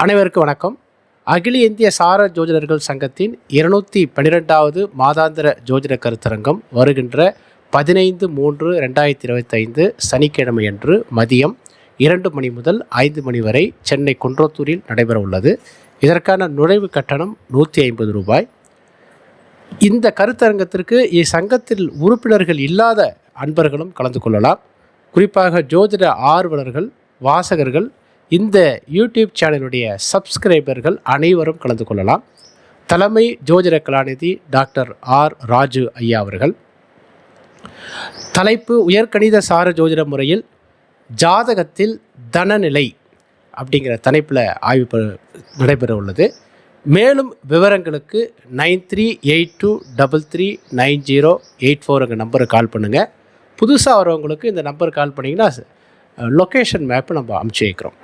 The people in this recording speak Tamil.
அனைவருக்கும் வணக்கம். அகில இந்திய சார ஜோதிடர்கள் சங்கத்தின் 212வது மாதாந்திர ஜோதிட கருத்தரங்கம் வருகின்ற 15/3/2025 சனிக்கிழமையன்று மதியம் 2 மணி முதல் 5 மணி வரை சென்னை குன்றத்தூரில் நடைபெற உள்ளது. இதற்கான நுழைவு கட்டணம் 150 ரூபாய். இந்த கருத்தரங்கத்திற்கு இச்சங்கத்தில் உறுப்பினர்கள் இல்லாத அன்பர்களும் கலந்து கொள்ளலாம். குறிப்பாக ஜோதிட ஆர்வலர்கள், வாசகர்கள், இந்த யூடியூப் சேனலுடைய சப்ஸ்கிரைபர்கள் அனைவரும் கலந்து கொள்ளலாம். தலைமை ஜோதிட கலாநிதி டாக்டர் ஆர் ராஜு ஐயா அவர்கள். தலைப்பு உயர்கணித சார ஜோதிட முறையில் ஜாதகத்தில் தனநிலை அப்படிங்கிற தலைப்பில் ஆய்வு நடைபெற உள்ளது. மேலும் விவரங்களுக்கு 9382339084 நம்பருக்கு கால் பண்ணுங்கள். புதுசாக வரவங்களுக்கு இந்த நம்பருக்கு கால் பண்ணிங்கன்னா லொக்கேஷன் மேப்பு நம்ம அனுப்பிச்சி வைக்கிறோம்.